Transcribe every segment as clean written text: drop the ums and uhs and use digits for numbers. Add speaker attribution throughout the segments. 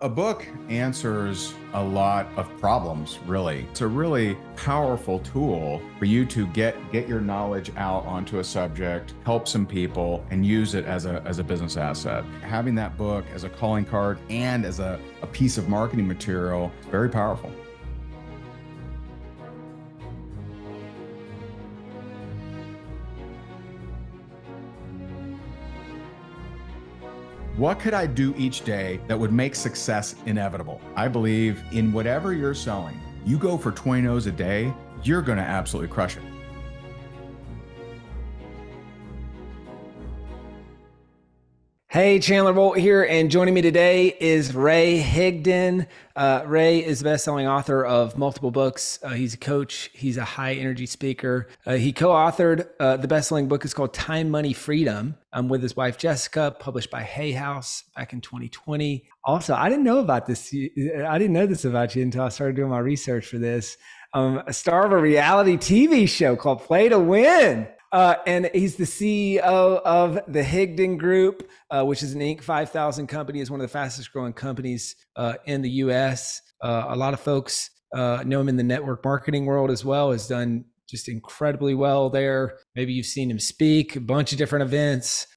Speaker 1: A book answers a lot of problems, really. It's a really powerful tool for you to get your knowledge out onto a subject, help some people, and use it as a business asset. Having that book as a calling card and as a piece of marketing material, very powerful. What could I do each day that would make success inevitable? I believe in whatever you're selling, you go for 20 no's a day, you're going to absolutely crush it.
Speaker 2: Hey, Chandler Bolt here, and joining me today is Ray Higdon. Ray is the best-selling author of multiple books. He's a coach. He's a high-energy speaker. He co-authored the best-selling book is called Time, Money, Freedom with his wife, Jessica, published by Hay House back in 2020. Also, I didn't know about this. I didn't know this about you until I started doing my research for this. A star of a reality TV show called Play to Win. And he's the CEO of the Higdon Group, which is an Inc. 5000 company, is one of the fastest growing companies in the U.S. A lot of folks know him in the network marketing world as well, has done just incredibly well there. Maybe you've seen him speak a bunch of different events.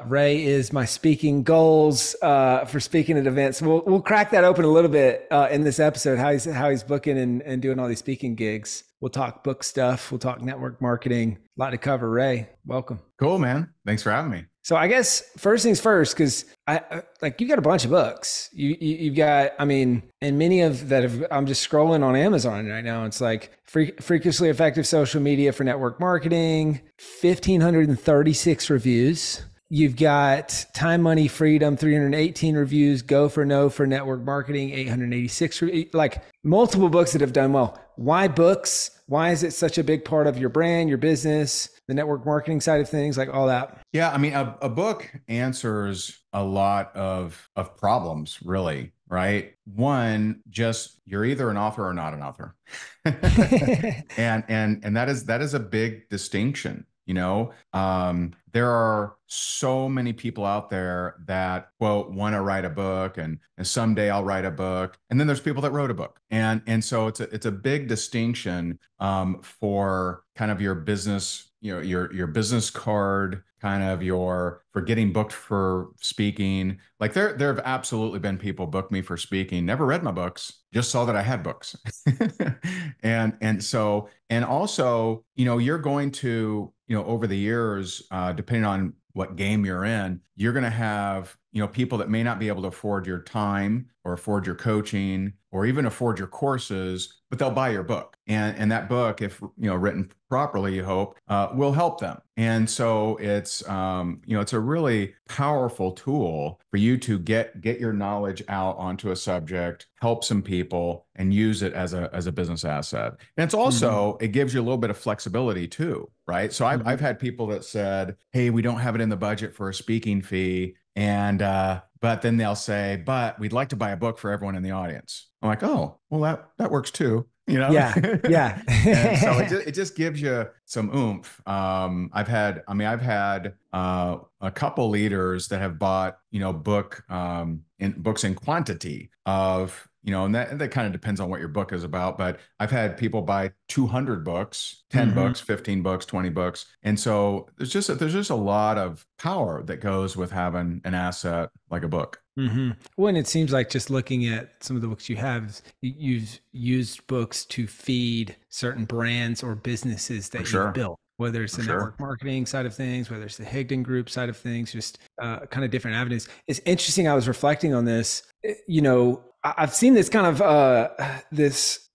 Speaker 2: Ray is my speaking goals for speaking at events. We'll crack that open a little bit in this episode, how he's booking and doing all these speaking gigs. We'll talk book stuff. We'll talk network marketing. A lot to cover. Ray, welcome.
Speaker 1: Cool, man. Thanks for having me.
Speaker 2: So I guess first things first, because you got a bunch of books. You've got, and many of that I'm just scrolling on Amazon right now. It's like freakishly effective social media for network marketing, 1,536 reviews. You've got Time, Money, Freedom, 318 reviews, Go for No for network marketing, 886, like multiple books that have done well. Why books? Why is it such a big part of your brand, your business, the network marketing side of things, like all that?
Speaker 1: Yeah, a book answers a lot of problems, really, right? One, just you're either an author or not an author. and that is a big distinction. There are so many people out there that, quote, want to write a book and someday I'll write a book. And then there's people that wrote a book. And so it's a big distinction for kind of your business, your business card, kind of for getting booked for speaking. Like there have absolutely been people book me for speaking, never read my books, just saw that I had books. and also, you're going to, over the years, depending on what game you're in, you're going to have, people that may not be able to afford your time or afford your coaching or even afford your courses, but they'll buy your book. And that book, if, written properly, you hope, will help them. And so it's a really powerful tool for you to get your knowledge out onto a subject, help some people, and use it as a business asset. And it's also, it gives you a little bit of flexibility too, right? So I've had people that said, hey, we don't have it in the budget for a speaking fee. And, but then they'll say, but we'd like to buy a book for everyone in the audience. I'm like, oh, well, that works too.
Speaker 2: Yeah.
Speaker 1: And so it just gives you some oomph. I've had a couple leaders that have bought, books in quantity of, and that kind of depends on what your book is about. But I've had people buy 200 books, 10 books, 15 books, 20 books. And so there's just a lot of power that goes with having an asset like a book.
Speaker 2: Well, and it seems like just looking at some of the books you have, you've used books to feed certain brands or businesses that you've built, whether it's the network marketing side of things, whether it's the Higdon Group side of things, just kind of different avenues. It's interesting. I was reflecting on this, I've seen this kind of this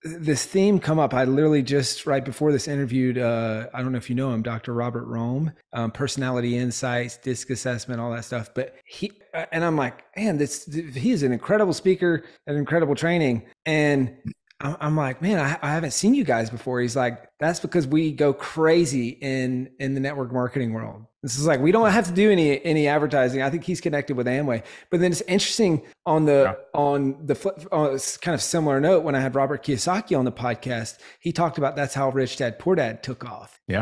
Speaker 2: theme come up. I literally just right before this interviewed, I don't know if you know him, Dr. Robert Rome, personality insights, DISC assessment, all that stuff. But I'm like, man, he is an incredible speaker and incredible training. And I'm like, man, I haven't seen you guys before. He's like, that's because we go crazy in the network marketing world. This is like, we don't have to do any advertising. I think he's connected with Amway. But then it's interesting on the kind of similar note, when I had Robert Kiyosaki on the podcast, he talked about that's how Rich Dad Poor Dad took off.
Speaker 1: Yeah,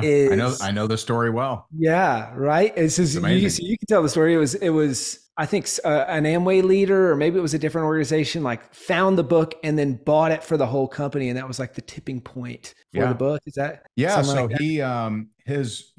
Speaker 1: I know the story well.
Speaker 2: Yeah, right. It's just, you can tell the story. It was I think an Amway leader, or maybe it was a different organization, like found the book and then bought it for the whole company, and that was like the tipping point for the
Speaker 1: Yeah.
Speaker 2: book. Is that
Speaker 1: Yeah.
Speaker 2: something
Speaker 1: So
Speaker 2: like that?
Speaker 1: his,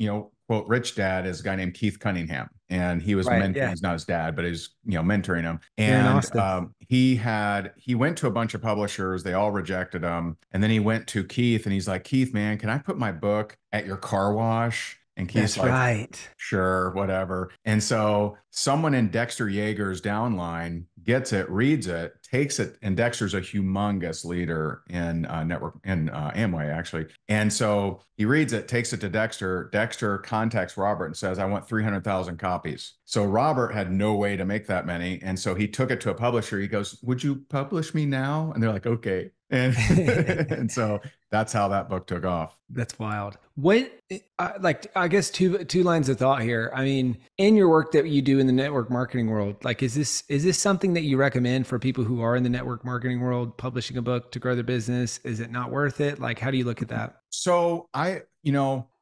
Speaker 1: quote, rich dad is a guy named Keith Cunningham. And he was
Speaker 2: Right. Yeah.
Speaker 1: he's not his dad, but he's, mentoring him.
Speaker 2: Here in
Speaker 1: And
Speaker 2: Austin.
Speaker 1: he went to a bunch of publishers. They all rejected him. And then he went to Keith and he's like, Keith, man, can I put my book at your car wash? And Keith's
Speaker 2: That's
Speaker 1: like,
Speaker 2: right.
Speaker 1: sure, whatever. And so someone in Dexter Yeager's downline gets it, reads it, takes it, and Dexter's a humongous leader in network in Amway actually. And so he reads it, takes it to Dexter. Dexter contacts Robert and says, "I want 300,000 copies." So Robert had no way to make that many, and so he took it to a publisher. He goes, "Would you publish me now?" And they're like, "Okay." And and so that's how that book took off.
Speaker 2: That's wild. What, like, I guess two lines of thought here. I mean, in your work that you do in the network marketing world, like, is this something that you recommend for people who are in the network marketing world, publishing a book to grow their business? Is it not worth it? Like, how do you look at that?
Speaker 1: So a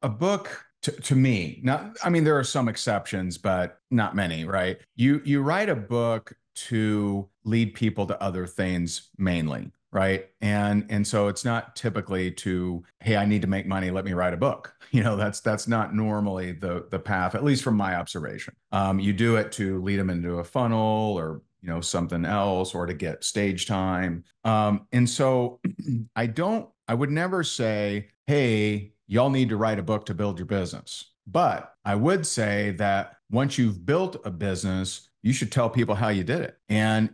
Speaker 1: book to me, not, I mean, there are some exceptions, but not many, right? You write a book to lead people to other things mainly, right? And so it's not typically to, hey, I need to make money, let me write a book. That's not normally the path, at least from my observation. You do it to lead them into a funnel or something else, or to get stage time. And so I would never say, hey, y'all need to write a book to build your business. But I would say that once you've built a business, you should tell people how you did it and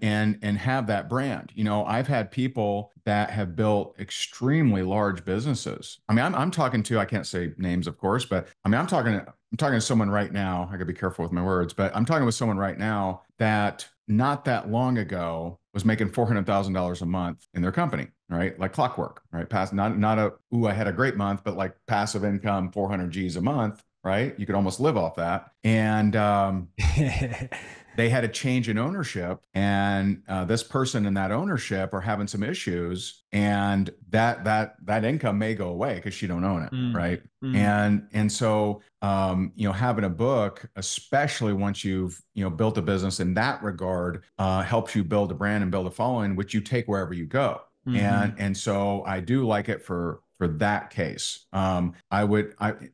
Speaker 1: have that brand. I've had people that have built extremely large businesses. I mean, I'm talking to, I can't say names, of course, but I mean, I'm talking to someone right now. I gotta be careful with my words, but I'm talking with someone right now that not that long ago was making $400,000 a month in their company, right? Like clockwork, right? Not ooh, I had a great month, but like passive income, 400 G's a month, right? You could almost live off that. And they had a change in ownership, and this person in that ownership are having some issues, and that income may go away because you don't own it,
Speaker 2: Mm,
Speaker 1: right?
Speaker 2: mm,
Speaker 1: And so having a book, especially once you've built a business in that regard, helps you build a brand and build a following, which you take wherever you go.
Speaker 2: hmm
Speaker 1: And so I do like it for that case. I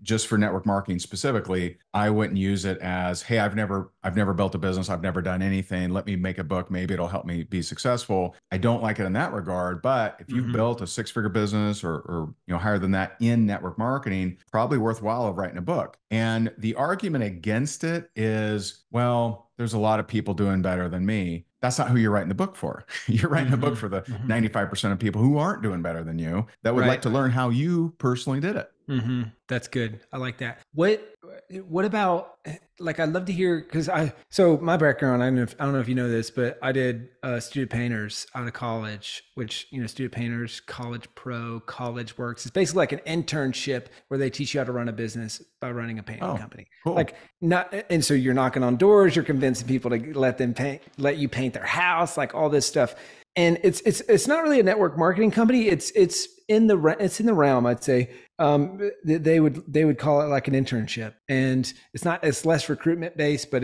Speaker 1: just for network marketing specifically, I wouldn't use it as, hey, I've never built a business, I've never done anything. Let me make a book, maybe it'll help me be successful. I don't like it in that regard. But if you've
Speaker 2: hmm
Speaker 1: built a six-figure business or higher than that in network marketing, probably worthwhile of writing a book. And the argument against it is, well, there's a lot of people doing better than me. That's not who you're writing the book for. You're writing a book
Speaker 2: hmm
Speaker 1: for the
Speaker 2: hmm
Speaker 1: 95% of people who aren't doing better than you that would like
Speaker 2: Right.
Speaker 1: to learn how you personally did it.
Speaker 2: That's good. I like that. What about, like, I'd love to hear, because so my background, I don't know if you know this, but I did student painters out of college, which, student painters, college pro, college works. It's basically like an internship where they teach you how to run a business by running a painting
Speaker 1: Oh,
Speaker 2: company.
Speaker 1: cool.
Speaker 2: Like, not, and so you're knocking on doors, you're convincing people to let you paint their house, like all this stuff. And it's not really a network marketing company. It's in the realm, I'd say. They would call it like an internship, and it's less recruitment based, but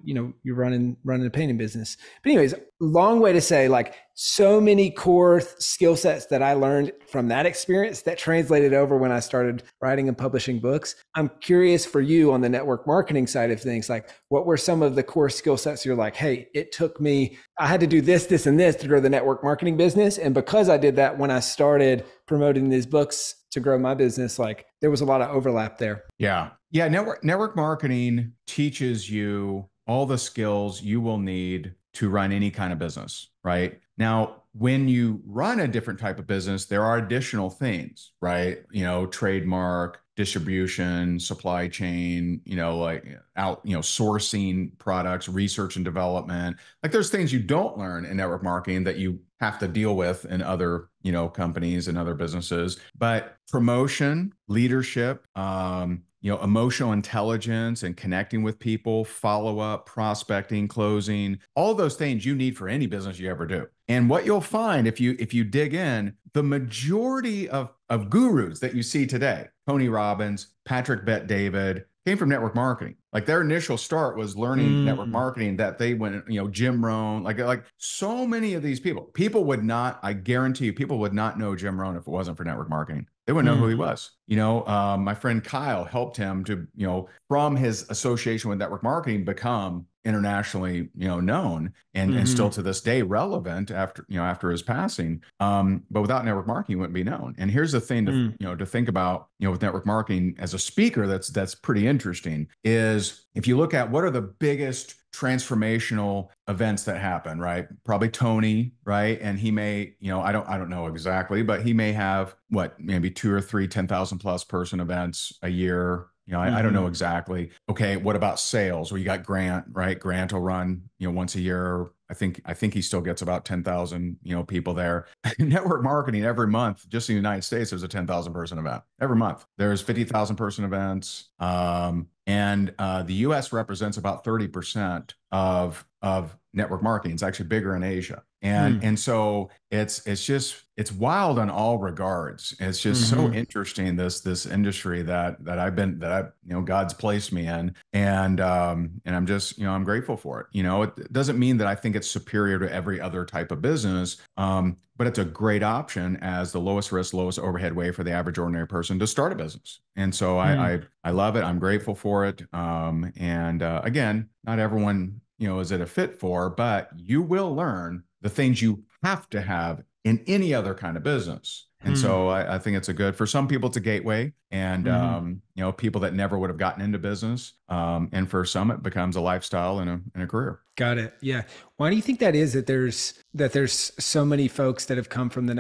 Speaker 2: you're running a painting business. But anyways, long way to say, like, so many core skill sets that I learned from that experience that translated over when I started writing and publishing books. I'm curious for you on the network marketing side of things, like, what were some of the core skill sets you're like, hey, I had to do this, and this to grow the network marketing business. And because I did that when I started promoting these books to grow my business, like, there was a lot of overlap there.
Speaker 1: Yeah. Yeah. Network marketing teaches you all the skills you will need to run any kind of business, right? Now, when you run a different type of business, there are additional things, right? Trademark, distribution, supply chain, sourcing products, research and development. Like, there's things you don't learn in network marketing that you have to deal with in other, companies and other businesses. But promotion, leadership, emotional intelligence and connecting with people, follow up, prospecting, closing, all those things you need for any business you ever do. And what you'll find if you dig in, the majority of gurus that you see today, Tony Robbins, Patrick Bet David, came from network marketing. Like their initial start was learning network
Speaker 2: Mm,
Speaker 1: marketing that they went, Jim Rohn, like so many of these people would not, I guarantee you, people would not know Jim Rohn if it wasn't for network marketing. They wouldn't know who
Speaker 2: mm,
Speaker 1: he was. My friend Kyle helped him to, from his association with network marketing, become internationally, known and still
Speaker 2: mm,
Speaker 1: to this day relevant after his passing. But without network marketing, he wouldn't be known. And here's the thing to,
Speaker 2: mm,
Speaker 1: to think about, with network marketing as a speaker, that's pretty interesting is if you look at what are the biggest transformational events that happen, right? Probably Tony, right? And he may, I don't know exactly, but he may have what, maybe two or three 10,000 plus person events a year. I don't know
Speaker 2: mm,
Speaker 1: exactly. Okay, what about sales? Well, you got Grant, right? Grant will run, once a year. I think he still gets about 10,000, people there. Network marketing every month, just in the United States, there's a 10,000 person event every month. There's 50,000 person events. And the US represents about 30% of network marketing. It's actually bigger in Asia. And
Speaker 2: mm,
Speaker 1: and so it's wild on all regards. It's just so
Speaker 2: mm,
Speaker 1: interesting, this industry that God's placed me in. And I'm just, I'm grateful for it. It doesn't mean that I think it's superior to every other type of business. But it's a great option as the lowest risk, lowest overhead way for the average ordinary person to start a business. And so I
Speaker 2: mm,
Speaker 1: I, I love it. I'm grateful for it. And again, not everyone, is it a fit for, but you will learn the things you have to have in any other kind of business. And
Speaker 2: mm,
Speaker 1: so I think it's a good, for some people, it's a gateway and,
Speaker 2: mm.
Speaker 1: people that never would have gotten into business. And for some, it becomes a lifestyle and a career.
Speaker 2: Got it. Yeah. Why do you think that is that there's so many folks that have come from the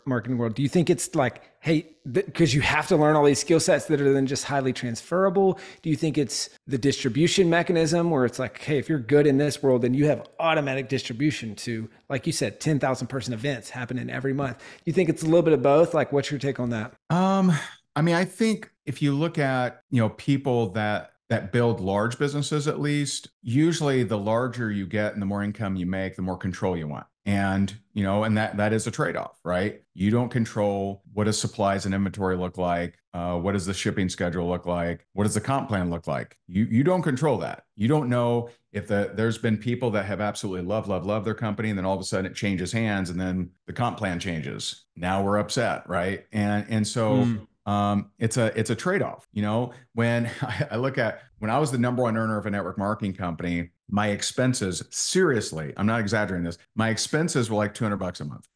Speaker 2: marketing world? Do you think it's like, hey, because you have to learn all these skill sets that are then just highly transferable? Do you think it's the distribution mechanism where it's like, hey, if you're good in this world, then you have automatic distribution to, like you said, 10,000 person events happening every month? Do you think it's a little bit of both? Like, what's your take on that?
Speaker 1: Um, I think if you look at, people that build large businesses, at least, usually the larger you get and the more income you make, the more control you want. And that is a trade-off, right? You don't control what does supplies and inventory look like, what does the shipping schedule look like, what does the comp plan look like? You don't control that. You don't know if there's been people that have absolutely love their company, and then all of a sudden it changes hands, and then the comp plan changes. Now we're upset, right? And so
Speaker 2: Mm,
Speaker 1: it's a trade-off. When I look at when I was the number one earner of a network marketing company, my expenses, seriously, I'm not exaggerating this, my expenses were like $200 a month.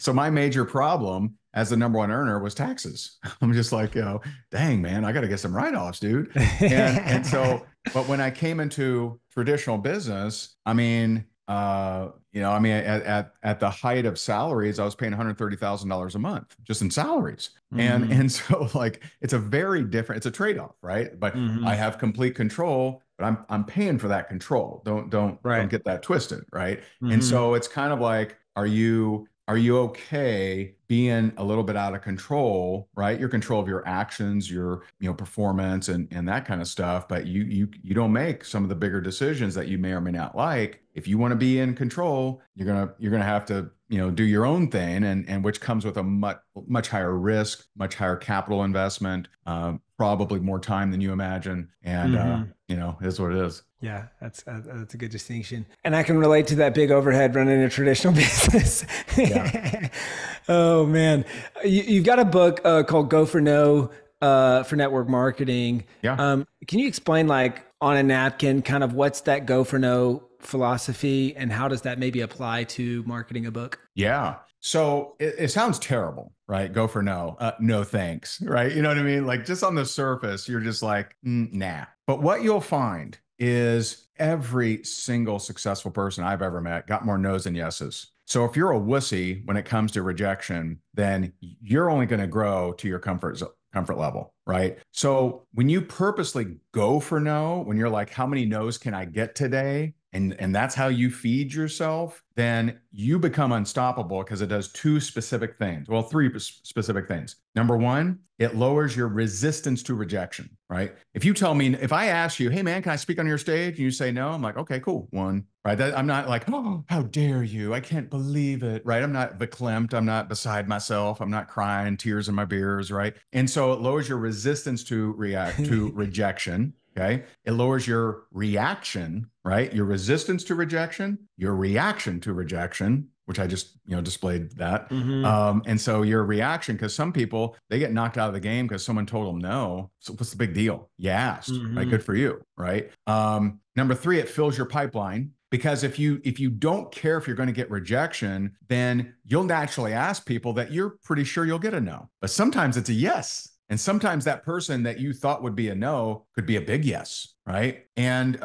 Speaker 1: So my major problem as the number one earner was taxes. I'm just like, dang man, I got to get some write-offs, dude. But when I came into traditional business, at the height of salaries, I was paying $130,000 a month just in salaries. And
Speaker 2: hmm
Speaker 1: and so like it's a very different, it's a trade-off, right? But I
Speaker 2: hmm
Speaker 1: have complete control, but I'm paying for that control. Don't
Speaker 2: Right.
Speaker 1: get that twisted, right? And
Speaker 2: hmm
Speaker 1: so it's kind of like, are you okay being a little bit out of control, right? Your control of your actions, your performance and that kind of stuff, but you don't make some of the bigger decisions that you may or may not like. If you want to be in control, you're gonna have to do your own thing, and which comes with a much higher risk, much higher capital investment, probably more time than you imagine, and
Speaker 2: hmm
Speaker 1: it is what it is.
Speaker 2: Yeah, that's a good distinction, and I can relate to that big overhead running a traditional business.
Speaker 1: Yeah,
Speaker 2: Oh man, you've got a book called "Go for No" for network marketing.
Speaker 1: yeah.
Speaker 2: Can you explain, like on a napkin, kind of what's that "Go for No" philosophy, and how does that maybe apply to marketing a book?
Speaker 1: Yeah. So it sounds terrible, right? Go for no, no thanks, right? You know what I mean? Like just on the surface, you're just like, nah. But what you'll find is every single successful person I've ever met got more no's than yeses. So if you're a wussy when it comes to rejection, then you're only going to grow to your comfort level, right? So when you purposely go for no, when you're like, how many no's can I get today? and that's how you feed yourself, then you become unstoppable because it does two specific things. Well, three specific things. Number one, it lowers your resistance to rejection, right? If you tell me, if I ask you, hey man, can I speak on your stage? And you say no, I'm like, okay, cool. One, right? I'm not like, oh, how dare you? I can't believe it, right? I'm not verklempt. I'm not beside myself. I'm not crying, tears in my beers, right? And so it lowers your resistance to react to rejection. Okay. It lowers your reaction, right? Your resistance to rejection, your reaction to rejection, which I just, displayed that.
Speaker 2: Mm-hmm.
Speaker 1: And so your reaction, because some people, they get knocked out of the game because someone told them no. So what's the big deal? You asked, right?
Speaker 2: Mm-hmm.
Speaker 1: Good for you, right? Number three, it fills your pipeline. Because if you don't care if you're going to get rejection, then you'll naturally ask people that you're pretty sure you'll get a no. But sometimes it's a yes. And sometimes that person that you thought would be a no could be a big yes, right? And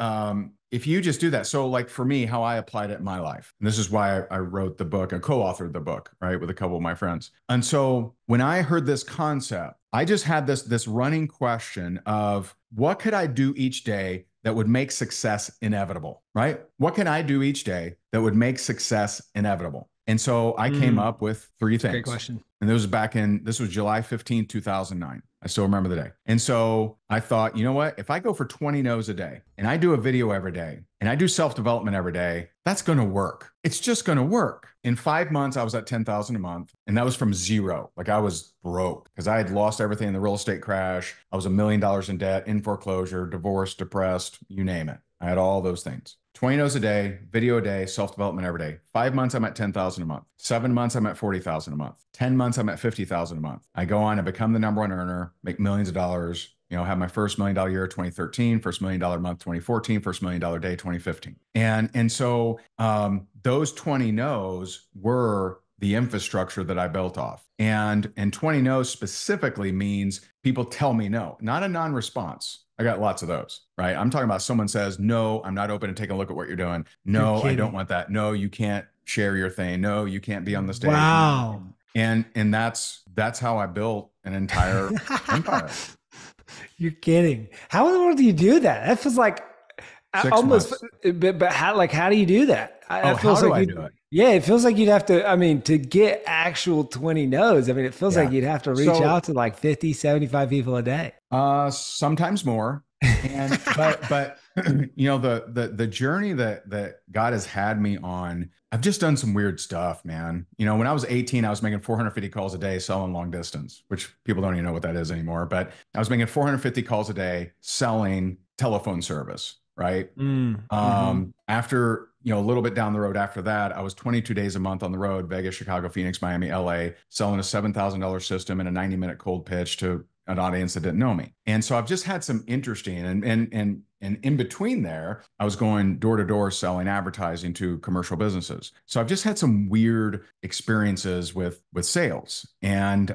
Speaker 1: if you just do that, so like for me, how I applied it in my life, and this is why I wrote the book and co-authored the book, right, with a couple of my friends. And so when I heard this concept, I just had this running question of what could I do each day that would make success inevitable, right? What can I do each day that would make success inevitable? And so I came
Speaker 2: Mm.
Speaker 1: up with three
Speaker 2: That's a great
Speaker 1: things.
Speaker 2: question.
Speaker 1: And this was July 15th, 2009. I still remember the day. And so I thought, you know what? If I go for 20 no's a day and I do a video every day and I do self-development every day, that's going to work. It's just going to work. In 5 months, I was at 10,000 a month. And that was from zero. Like I was broke because I had lost everything in the real estate crash. I was $1 million in debt, in foreclosure, divorced, depressed, you name it. I had all those things. 20 no's a day, video a day, self-development every day. 5 months, I'm at 10,000 a month. 7 months, I'm at 40,000 a month. 10 months, I'm at 50,000 a month. I go on and become the number one earner, make millions of dollars, have my first $1 million year 2013, first $1 million month 2014, first $1 million day 2015. And so those 20 no's were the infrastructure that I built off. And 20 no's specifically means people tell me no, not a non-response. I got lots of those, right? I'm talking about someone says, no, I'm not open to take a look at what you're doing.
Speaker 2: You're
Speaker 1: No, I don't
Speaker 2: kidding.
Speaker 1: want that. No, you can't share your thing. No, you can't be on the stage. No.
Speaker 2: Wow.
Speaker 1: And that's how I built an entire empire.
Speaker 2: You're kidding. How in the world do you do that? That feels like
Speaker 1: Six
Speaker 2: almost,
Speaker 1: months.
Speaker 2: but how do you do that?
Speaker 1: Oh,
Speaker 2: That
Speaker 1: how
Speaker 2: feels
Speaker 1: do
Speaker 2: like
Speaker 1: I
Speaker 2: you,
Speaker 1: do it?
Speaker 2: yeah, it feels like you'd have to, I mean, to get actual 20 no's, I mean, it feels like
Speaker 1: Yeah.
Speaker 2: you'd have to reach
Speaker 1: So
Speaker 2: out to like 50, 75 people a day.
Speaker 1: sometimes more. And but the journey that God has had me on, I've just done some weird stuff, man. When I was 18, I was making 450 calls a day selling long distance, which people don't even know what that is anymore. But I was making 450 calls a day selling telephone service, right?
Speaker 2: Mm, mm-hmm.
Speaker 1: After, a little bit down the road after that, I was 22 days a month on the road, Vegas, Chicago, Phoenix, Miami, LA, selling a $7,000 system in a 90-minute cold pitch to an audience that didn't know me. And so I've just had some interesting and in between there, I was going door to door selling advertising to commercial businesses. So I've just had some weird experiences with sales. And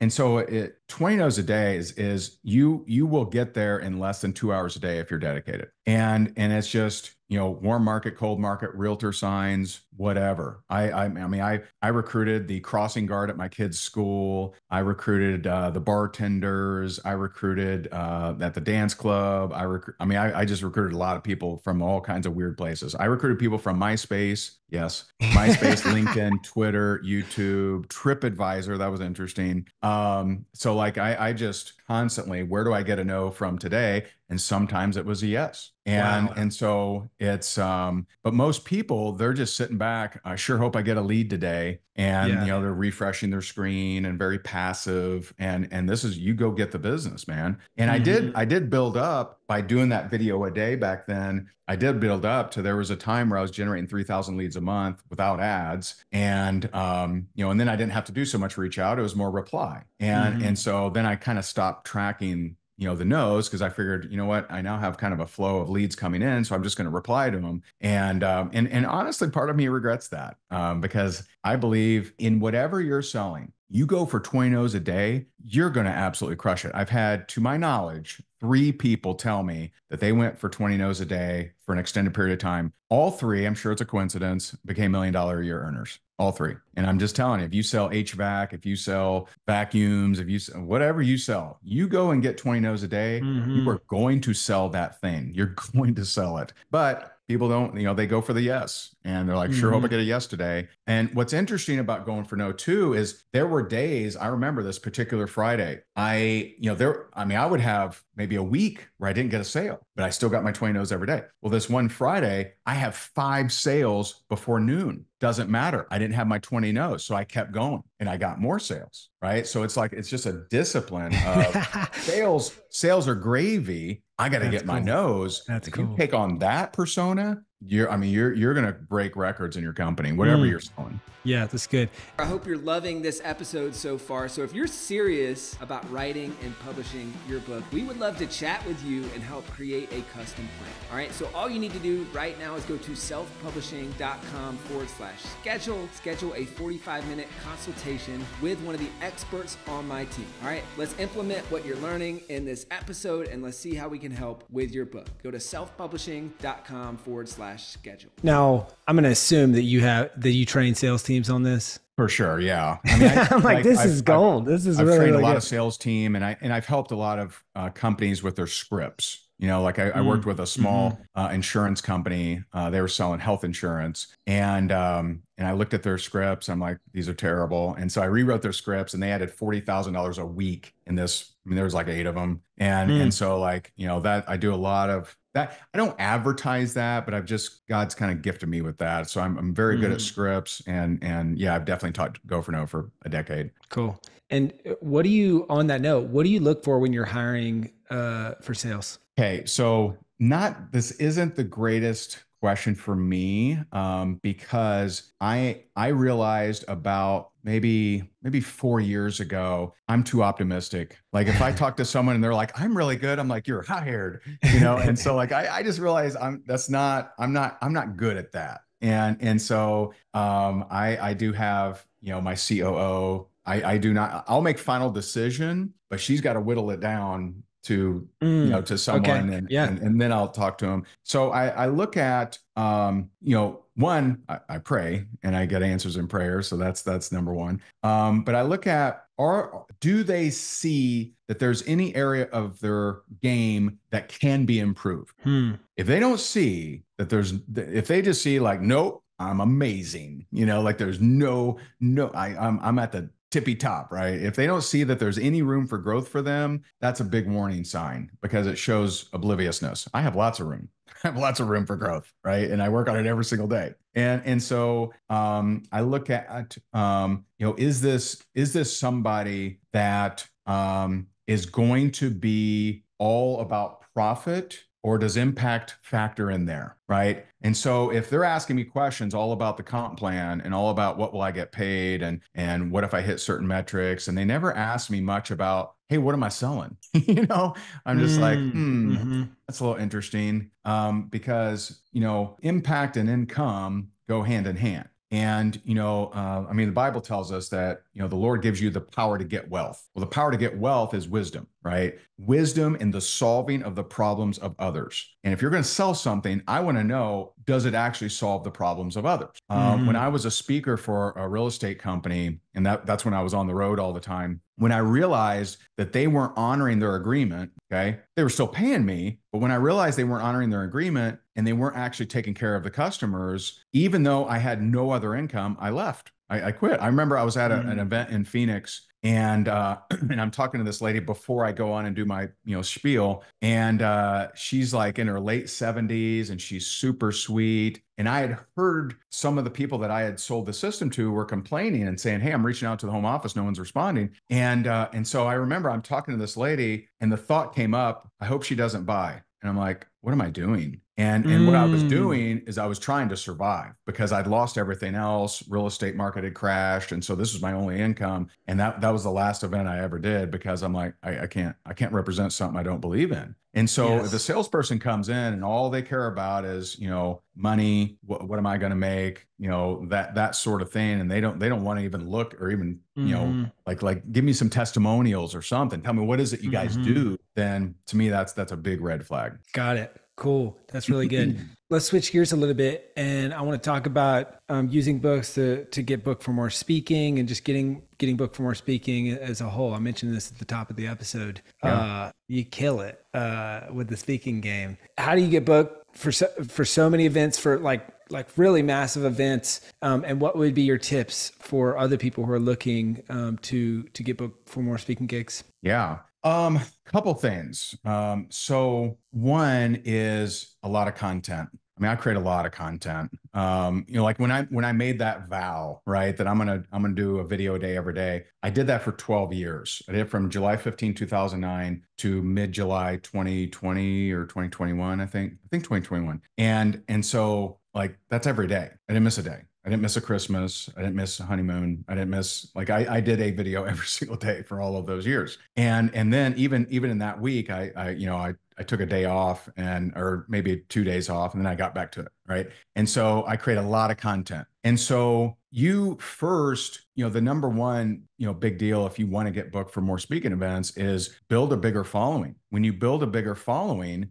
Speaker 1: so 20 no's a day is you will get there in less than 2 hours a day if you're dedicated. And it's just, warm market, cold market, realtor signs, whatever. I recruited the crossing guard at my kid's school. I recruited the bartenders. I recruited at the dance club. I just recruited a lot of people from all kinds of weird places. I recruited people from MySpace. Yes. MySpace, LinkedIn, Twitter, YouTube, TripAdvisor. That was interesting. So like I just constantly, where do I get a no from today? And sometimes it was a yes. And
Speaker 2: Wow.
Speaker 1: and so it's but most people, they're just sitting back. I sure hope I get a lead today. And
Speaker 2: Yeah.
Speaker 1: they're refreshing their screen and very passive. And this is, you go get the business, man. And I did
Speaker 2: Mm-hmm.
Speaker 1: I did build up by doing that video a day back then. I did build up to, there was a time where I was generating 3,000 leads a month without ads. And and then I didn't have to do so much reach out. It was more reply. And
Speaker 2: Mm-hmm.
Speaker 1: and so then I kind of stopped tracking the no's, because I figured, you know what, I now have kind of a flow of leads coming in, so I'm just going to reply to them. And honestly, part of me regrets that, because I believe in whatever you're selling, you go for 20 no's a day, you're going to absolutely crush it. I've had, to my knowledge, 3 people tell me that they went for 20 no's a day for an extended period of time. All 3, I'm sure it's a coincidence, became $1 million a year earners. All 3. And I'm just telling you, if you sell HVAC, if you sell vacuums, if you sell whatever you sell, you go and get 20 no's a day, you
Speaker 2: Mm-hmm.
Speaker 1: are going to sell that thing. You're going to sell it. But people don't, they go for the yes. And they're like, sure, hope I
Speaker 2: Mm-hmm.
Speaker 1: get a yes today. And what's interesting about going for no too is there were days, I remember this particular Friday, I would have maybe a week where I didn't get a sale, but I still got my 20 no's every day. Well, this one Friday, I have 5 sales before noon. Doesn't matter. I didn't have my 20 no's. So I kept going and I got more sales. Right. So it's like, it's just a discipline of sales are gravy. I got to
Speaker 2: That's
Speaker 1: get my
Speaker 2: cool.
Speaker 1: nose.
Speaker 2: That's
Speaker 1: If you
Speaker 2: cool.
Speaker 1: take on that persona, you're going to break records in your company, whatever
Speaker 2: Mm.
Speaker 1: you're selling.
Speaker 2: Yeah, that's good. I hope you're loving this episode so far. So if you're serious about writing and publishing your book, we would love to chat with you and help create a custom plan. All right. So all you need to do right now is go to selfpublishing.com/schedule. Schedule a 45-minute consultation with one of the experts on my team. All right. Let's implement what you're learning in this episode and let's see how we can help with your book. Go to selfpublishing.com/schedule. Now, I'm going to assume that you train sales teams on this.
Speaker 1: For sure, yeah. I mean,
Speaker 2: I'm like, this is gold. This is
Speaker 1: I've
Speaker 2: really,
Speaker 1: trained a
Speaker 2: really
Speaker 1: lot
Speaker 2: good.
Speaker 1: of sales team, and I've helped a lot of companies with their scripts. Like I worked with a small insurance company. They were selling health insurance, and I looked at their scripts. I'm like, these are terrible. And so I rewrote their scripts, and they added $40,000 a week in this. I mean, there was like 8 of them, and so like that I do a lot of that. I don't advertise that, but God's kind of gifted me with that. So I'm very good at scripts, and yeah, I've definitely taught Go for No for a decade.
Speaker 2: Cool. And on that note, what do you look for when you're hiring for sales?
Speaker 1: Okay, so this isn't the greatest question for me, because I realized about maybe 4 years ago, I'm too optimistic. Like if I talk to someone and they're like, I'm really good, I'm like, you're hired, And so like I just realized I'm not good at that. And so I do have, my COO. I do not, I'll make final decision, but she's got to whittle it down to to
Speaker 2: Okay.
Speaker 1: someone, and,
Speaker 2: Yeah.
Speaker 1: and then I'll talk to them. So I look at one, I pray and I get answers in prayer. So that's number one. But I look at, do they see that there's any area of their game that can be improved? If they don't see that if they just see like, nope, I'm amazing, like there's I'm at the tippy top, right? If they don't see that there's any room for growth for them, that's a big warning sign because it shows obliviousness. I have lots of room. I have lots of room for growth, right? And I work on it every single day. And so I look at is this somebody that is going to be all about profit, or does impact factor in there, right? And so if they're asking me questions all about the comp plan and all about what will I get paid, and what if I hit certain metrics, and they never ask me much about, hey, what am I selling? I'm just like, that's a little interesting, because impact and income go hand in hand. And, the Bible tells us that, the Lord gives you the power to get wealth. Well, the power to get wealth is wisdom, right? Wisdom in the solving of the problems of others. And if you're going to sell something, I want to know, does it actually solve the problems of others? When I was a speaker for a real estate company, and that's when I was on the road all the time, when I realized that they weren't honoring their agreement, okay, they were still paying me, but when I realized they weren't honoring their agreement and they weren't actually taking care of the customers, even though I had no other income, I left. I quit. I remember I was at an event in Phoenix, and and I'm talking to this lady before I go on and do my spiel, and she's like in her late 70s, and she's super sweet. And I had heard some of the people that I had sold the system to were complaining and saying, "Hey, I'm reaching out to the home office, no one's responding." And so I remember I'm talking to this lady, and the thought came up, I hope she doesn't buy. And I'm like, what am I doing? And what I was doing is I was trying to survive because I'd lost everything else. Real estate market had crashed. And so this was my only income. And that was the last event I ever did, because I'm like, I can't represent something I don't believe in. And so if the salesperson comes in and all they care about is, money, what am I going to make, that sort of thing. And they don't want to even look, or even, like give me some testimonials or something. Tell me, what is it you guys do? Then to me, that's a big red flag.
Speaker 2: Got it. Cool. That's really good. Let's switch gears a little bit. And I want to talk about using books to get booked for more speaking, and just getting booked for more speaking as a whole. I mentioned this at the top of the episode. You kill it with the speaking game. How do you get booked for so many events, for like really massive events, and what would be your tips for other people who are looking to get booked for more speaking gigs?
Speaker 1: Yeah. Couple things. So one is a lot of content. I mean, I create a lot of content. Like when I made that vow, right, that I'm gonna do a video a day every day. I did that for 12 years. I did it from July 15, 2009 to mid-July 2020 or 2021, I think. I think 2021. And so like that's every day. I didn't miss a day. I didn't miss a Christmas. I didn't miss a honeymoon. I didn't miss like I did a video every single day for all of those years. And then even in that week, I took a day off or maybe 2 days off, and then I got back to it, right? And so I create a lot of content. And so you first, the number one, big deal if you want to get booked for more speaking events is build a bigger following. When you build a bigger following,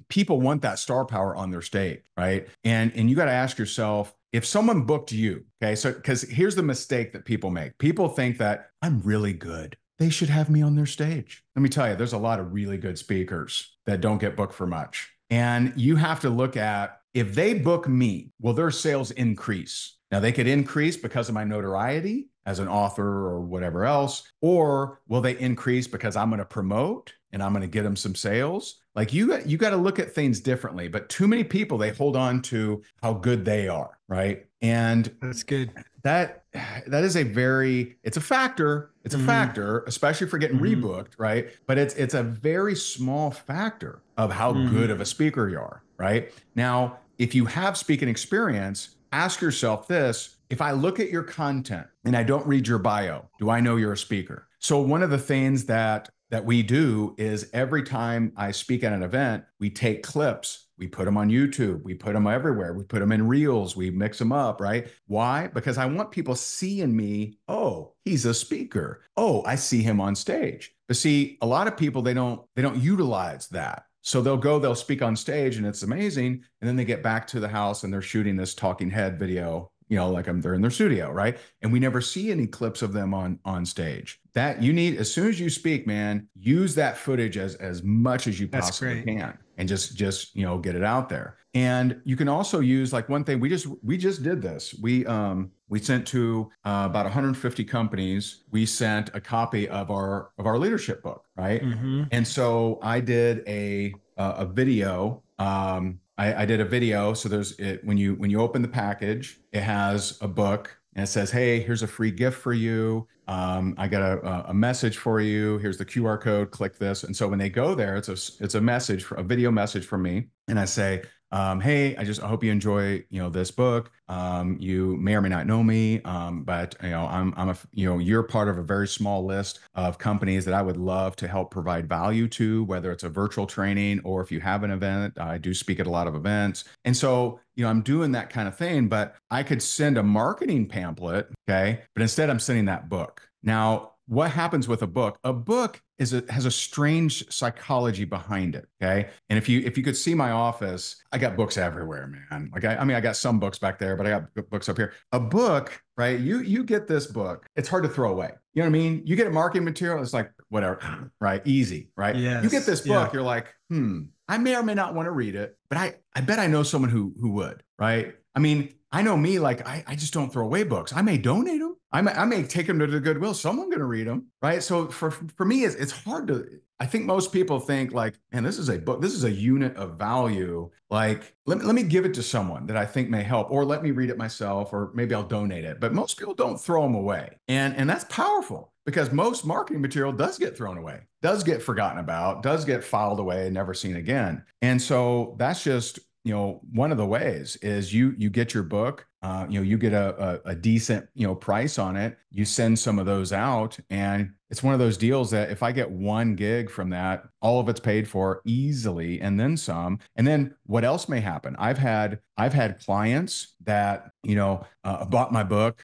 Speaker 1: people want that star power on their stage, right? And you got to ask yourself, if someone booked you, okay, so because here's the mistake that people make. People think that I'm really good, they should have me on their stage. Let me tell you, there's a lot of really good speakers that don't get booked for much. And you have to look at, if they book me, will their sales increase? Now, they could increase because of my notoriety as an author or whatever else, or will they increase because I'm going to promote and I'm going to get them some sales? Like you got to look at things differently, but too many people, they hold on to how good they are, right? And
Speaker 2: That's good.
Speaker 1: that that is it's a factor. It's a factor, especially for getting rebooked, right? But it's a very small factor of how good of a speaker you are, right? Now, if you have speaking experience, ask yourself this: if I look at your content and I don't read your bio, do I know you're a speaker? So one of the things that we do is every time I speak at an event, we take clips, we put them on YouTube, we put them everywhere, we put them in reels, we mix them up, right? Why? Because I want people seeing me. Oh, he's a speaker. Oh, I see him on stage. But see, a lot of people, they don't utilize that. So they'll speak on stage and it's amazing. And then they get back to the house and they're shooting this talking head video, like they're in their studio, right? And we never see any clips of them on stage. That you need, as soon as you speak, man, use that footage as much as you
Speaker 2: That's
Speaker 1: possibly
Speaker 2: great.
Speaker 1: can, and just get it out there. And you can also use, like, one thing we just did this. We sent to about 150 companies. We sent a copy of our leadership book, right? And so I did a video. I did a video. So when you open the package, it has a book and it says, "Hey, here's a free gift for you. I got a message for you. Here's the QR code. Click this." And so when they go there, it's a message, a video message from me, and I say, "Hey, I hope you enjoy this book. You may or may not know me, but you're part of a very small list of companies that I would love to help provide value to, whether it's a virtual training or if you have an event. I do speak at a lot of events, and so I'm doing that kind of thing. But I could send a marketing pamphlet, okay? But instead, I'm sending that book. Now, what happens with a book? A book has a strange psychology behind it. Okay. And if you could see my office, I got books everywhere, man. Like I got some books back there, but I got books up here. A book, right? You get this book, it's hard to throw away. You know what I mean? You get a marketing material, it's like whatever, right? Easy, right?
Speaker 2: Yes.
Speaker 1: You get this book,
Speaker 2: Yeah.
Speaker 1: you're like, I may or may not want to read it, but I bet I know someone who would, right? I mean, I know me, like I just don't throw away books. I may donate them. I may take them to the Goodwill. Someone's going to read them, right? So for me, it's hard to. I think most people think like, man, this is a book. This is a unit of value. Like, let me give it to someone that I think may help, or let me read it myself, or maybe I'll donate it. But most people don't throw them away, and that's powerful because most marketing material does get thrown away, does get forgotten about, does get filed away and never seen again. And so that's just one of the ways is you get your book, you get a decent, price on it. You send some of those out, and it's one of those deals that if I get one gig from that, all of it's paid for easily, and then some. And then what else may happen? I've had clients that bought my book,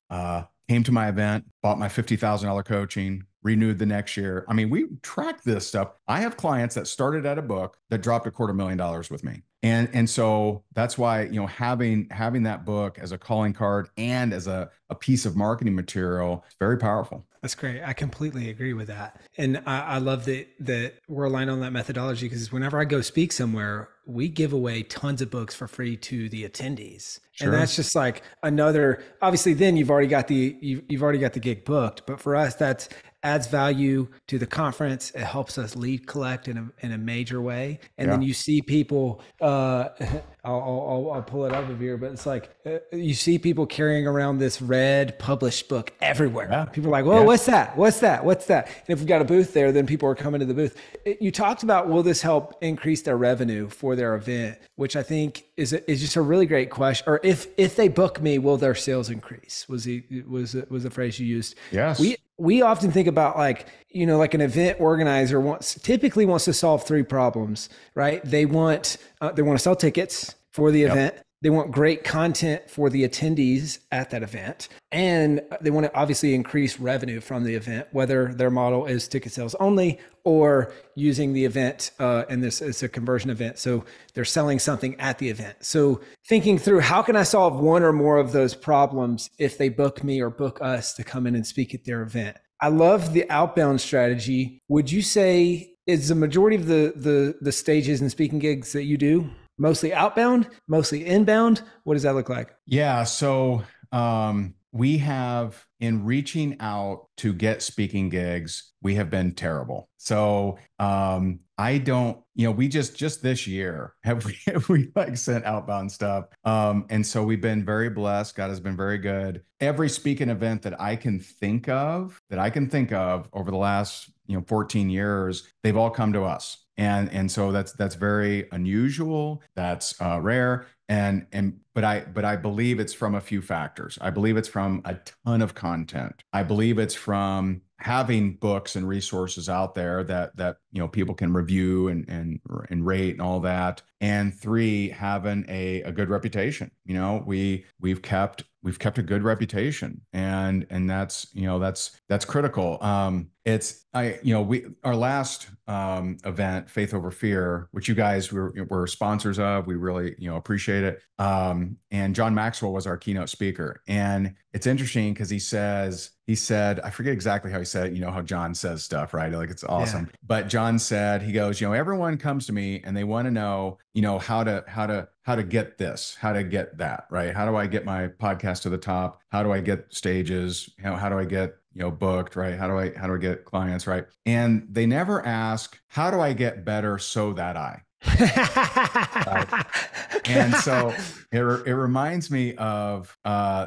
Speaker 1: came to my event, bought my $50,000 coaching, renewed the next year. I mean, we track this stuff. I have clients that started at a book that dropped $250,000 with me. And so that's why, having that book as a calling card and as a piece of marketing material is very powerful.
Speaker 2: That's great. I completely agree with that. And I love that we're aligned on that methodology, because whenever I go speak somewhere, we give away tons of books for free to the attendees. And
Speaker 1: Sure.
Speaker 2: that's just like another, obviously then you've already got you've already got the gig booked, but for us, that's adds value to the conference. It helps us lead collect in a major way. And then
Speaker 1: Yeah.
Speaker 2: you see people, I'll pull it up of here, but it's like, you see people carrying around this red published book everywhere.
Speaker 1: Yeah.
Speaker 2: People are like, whoa,
Speaker 1: Yeah.
Speaker 2: what's that? What's that? What's that? And if we've got a booth there, then people are coming to the booth. You talked about, will this help increase their revenue for their event, which I think is just a really great question. Or if they book me, will their sales increase? Was the phrase you used?
Speaker 1: Yes.
Speaker 2: We often think about like an event organizer typically wants to solve three problems, right? They want to sell tickets for the
Speaker 1: Yep.
Speaker 2: event. They want great content for the attendees at that event. And they want to obviously increase revenue from the event, whether their model is ticket sales only or using the event, and this is a conversion event. So they're selling something at the event. So thinking through, how can I solve one or more of those problems if they book me or book us to come in and speak at their event? I love the outbound strategy. Would you say is the majority of the stages and speaking gigs that you do mostly outbound, mostly inbound? What does that look like?
Speaker 1: Yeah. So we have, in reaching out to get speaking gigs, we have been terrible. So I don't, we just this year have we like sent outbound stuff. And so we've been very blessed. God has been very good. Every speaking event that I can think of over the last 14 years, they've all come to us. And so that's very unusual. That's rare. But I believe it's from a few factors. I believe it's from a ton of content. I believe it's from having books and resources out there that people can review and rate and all that. And three, having a good reputation. We've kept a good reputation, and that's critical. Our last event, Faith Over Fear, which you guys were sponsors of, we really appreciate it. And John Maxwell was our keynote speaker, and it's interesting because he said, I forget exactly how he said it. You know how John says stuff, right? Like, it's awesome.
Speaker 2: Yeah.
Speaker 1: But John said, he goes, everyone comes to me and they want to know, how to get this, how to get that, right? How do I get my podcast to the top? How do I get stages? How do I get booked, right? How do I get clients, right? And they never ask, how do I get better so that I, right? And so it reminds me of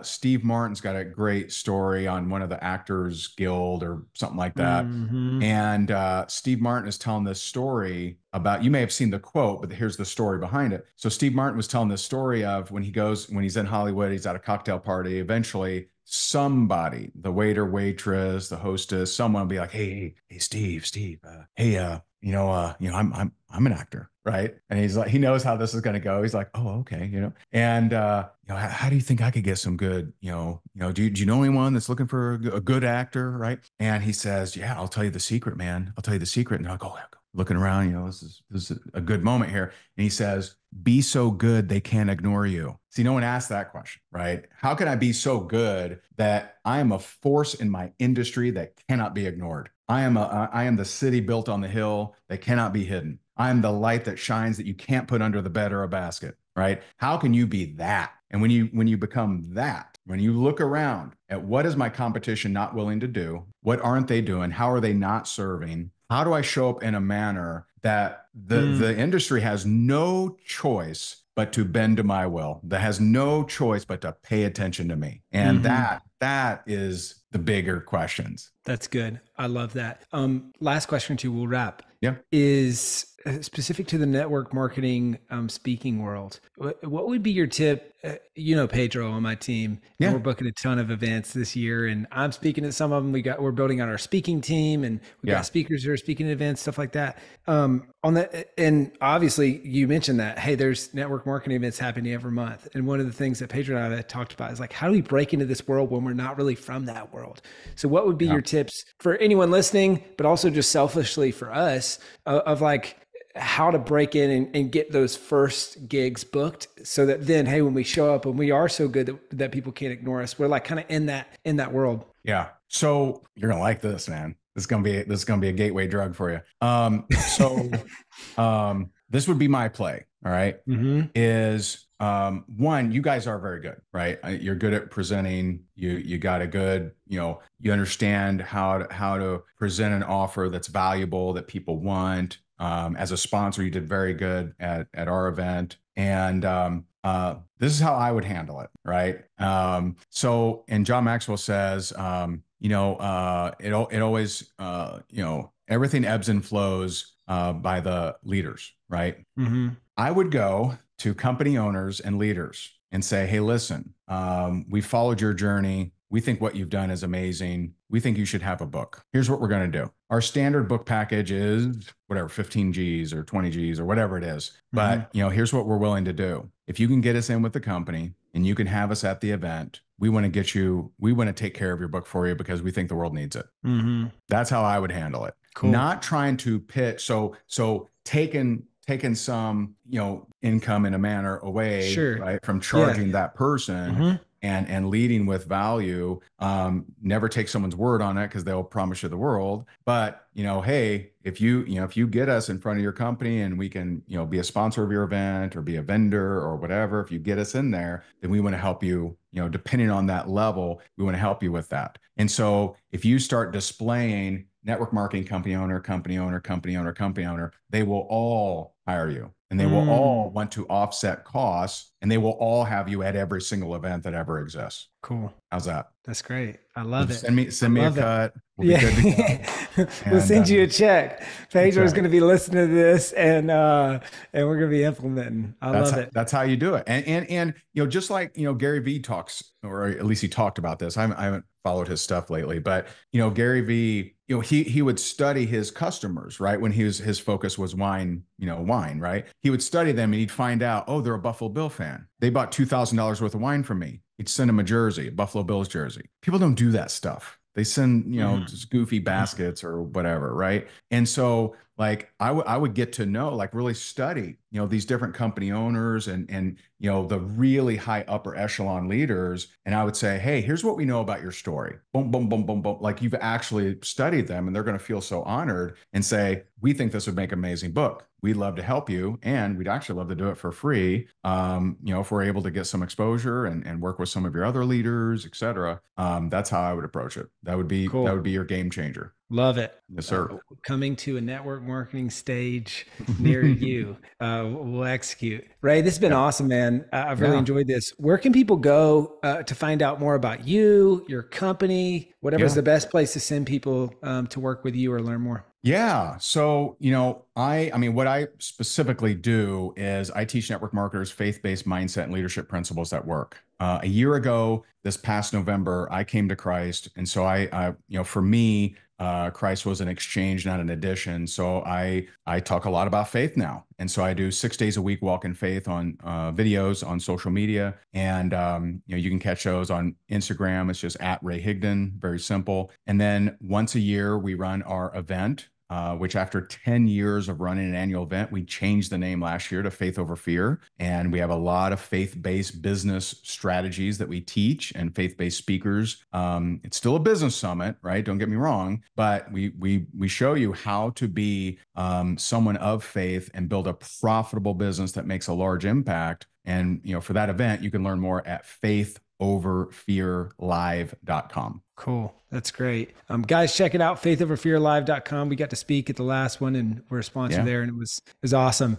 Speaker 1: Steve Martin's got a great story on one of the Actors Guild or something like that.
Speaker 2: Mm-hmm.
Speaker 1: And Steve Martin is telling this story about, you may have seen the quote, but here's the story behind it. So Steve Martin was telling this story of when he's in Hollywood, he's at a cocktail party. Eventually, somebody, the waiter, waitress, the hostess, someone will be like, hey, Steve, hey, I'm an actor, right? And he's like, he knows how this is going to go. He's like, oh, okay, and how do you think I could get some good, do you know anyone that's looking for a good actor, right? And he says, yeah, I'll tell you the secret, man. I'll tell you the secret. And they're like, oh, looking around, this is a good moment here. And he says, be so good they can't ignore you. See, no one asked that question, right? How can I be so good that I am a force in my industry that cannot be ignored? I am the city built on the hill that cannot be hidden. I am the light that shines that you can't put under the bed or a basket, right? How can you be that? And when you become that, when you look around at what is my competition not willing to do, what aren't they doing? How are they not serving? How do I show up in a manner that the industry has no choice but to bend to my will, that has no choice but to pay attention to me? And that is the bigger questions.
Speaker 2: That's good. I love that. Last question too, we'll wrap.
Speaker 1: Yeah.
Speaker 2: Is specific to the network marketing speaking world. What would be your tip? Pedro on my team, and we're booking a ton of events this year, and I'm speaking at some of them. We're building out our speaking team, and we got speakers who are speaking at events, stuff like that. On that, and obviously you mentioned that, hey, there's network marketing events happening every month. And one of the things that Pedro and I have talked about is like, how do we break into this world when we're not really from that world? So what would be your tips for anyone listening, but also just selfishly for us of like, how to break in and get those first gigs booked so that then, hey, when we show up and we are so good that people can't ignore us, we're like kind of in that world.
Speaker 1: Yeah. So you're gonna like this, man. This is gonna be a gateway drug for you. This would be my play. All right.
Speaker 2: Mm-hmm.
Speaker 1: Is one, you guys are very good, right? You're good at presenting. You got a good, you understand how to present an offer that's valuable that people want. As a sponsor, you did very good at our event, and this is how I would handle it, right? And John Maxwell says, it always, everything ebbs and flows by the leaders, right?
Speaker 2: Mm-hmm.
Speaker 1: I would go to company owners and leaders and say, hey, listen, we followed your journey. We think what you've done is amazing. We think you should have a book. Here's what we're going to do. Our standard book package is whatever, 15 G's or 20 G's or whatever it is. But, here's what we're willing to do. If you can get us in with the company and you can have us at the event, we want to take care of your book for you because we think the world needs it.
Speaker 2: Mm-hmm.
Speaker 1: That's how I would handle it. Cool. Not trying to pitch. So taking some, income in a manner away, right, from charging that person and leading with value. Never take someone's word on it because they'll promise you the world. But, hey, if you get us in front of your company and we can, be a sponsor of your event or be a vendor or whatever, if you get us in there, then we want to help you, depending on that level, we want to help you with that. And so if you start displaying network marketing company owner, they will all hire you and they will all want to offset costs and they will all have you at every single event that ever exists.
Speaker 2: Cool.
Speaker 1: How's that?
Speaker 2: That's great. I love it.
Speaker 1: Send me a cut. We'll be good to go.
Speaker 2: We'll send you a check. Pedro's going to be listening to this and we're going to be implementing. I love it.
Speaker 1: That's how you do it. And just like, Gary Vee talks, or at least he talked about this. I haven't followed his stuff lately, but Gary Vee, he would study his customers, right? When his focus was wine, right? He would study them and he'd find out, oh, they're a Buffalo Bill fan. They bought $2,000 worth of wine from me. He'd send them a jersey, a Buffalo Bills jersey. People don't do that stuff. They send, just goofy baskets or whatever, right? And so like I would get to know, like really study, these different company owners and the really high upper echelon leaders. And I would say, hey, here's what we know about your story. Boom, boom, boom, boom, boom. Like you've actually studied them and they're going to feel so honored and say, we think this would make an amazing book. We'd love to help you. And we'd actually love to do it for free. If we're able to get some exposure and work with some of your other leaders, et cetera. That's how I would approach it. That would be cool. That would be your game changer.
Speaker 2: Love it.
Speaker 1: Yes, sir.
Speaker 2: Coming to a network marketing stage near you. We'll execute. Ray, this has been awesome, man. I've really enjoyed this. Where can people go to find out more about you, your company, whatever's the best place to send people to work with you or learn more?
Speaker 1: Yeah. So, I mean, what I specifically do is I teach network marketers faith-based mindset and leadership principles that work. A year ago, this past November, I came to Christ. And so I for me, Christ was an exchange, not an addition. So I talk a lot about faith now. And so I do 6 days a week, walk in faith on videos on social media. And, you can catch those on Instagram. It's just at Ray Higdon, very simple. And then once a year, we run our event. Which after 10 years of running an annual event, we changed the name last year to Faith Over Fear. And we have a lot of faith-based business strategies that we teach and faith-based speakers. It's still a business summit, right? Don't get me wrong, but we show you how to be someone of faith and build a profitable business that makes a large impact. And, for that event, you can learn more at faithoverfearlive.com.
Speaker 2: Cool. That's great. Guys, check it out, faithoverfearlive.com. We got to speak at the last one and we're a sponsor there, and it was awesome.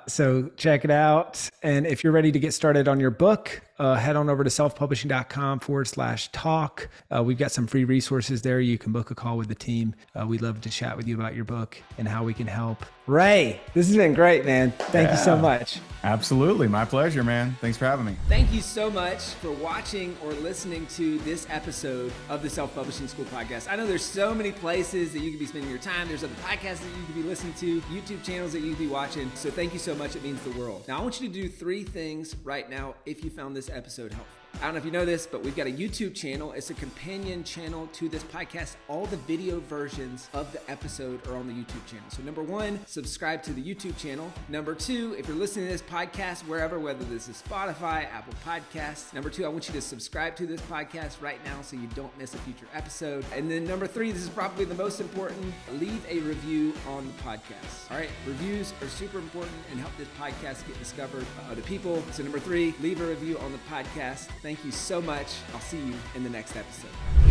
Speaker 2: So check it out. And if you're ready to get started on your book, head on over to selfpublishing.com/talk. We've got some free resources there. You can book a call with the team. We'd love to chat with you about your book and how we can help. Ray, this has been great, man. Thank you so much.
Speaker 1: Absolutely. My pleasure, man. Thanks for having me.
Speaker 2: Thank you so much for watching or listening to this episode of the Self-Publishing School podcast. I know there's so many places that you could be spending your time. There's other podcasts that you could be listening to, YouTube channels that you could be watching. So thank you so much. It means the world. Now, I want you to do 3 things right now if you found this episode helpful. I don't know if you know this, but we've got a YouTube channel. It's a companion channel to this podcast. All the video versions of the episode are on the YouTube channel. So number one, subscribe to the YouTube channel. Number two, if you're listening to this podcast wherever, whether this is Spotify, Apple Podcasts. Number two, I want you to subscribe to this podcast right now so you don't miss a future episode. And then number three, this is probably the most important, leave a review on the podcast. All right, reviews are super important and help this podcast get discovered by other people. So number three, leave a review on the podcast. Thank you so much. I'll see you in the next episode.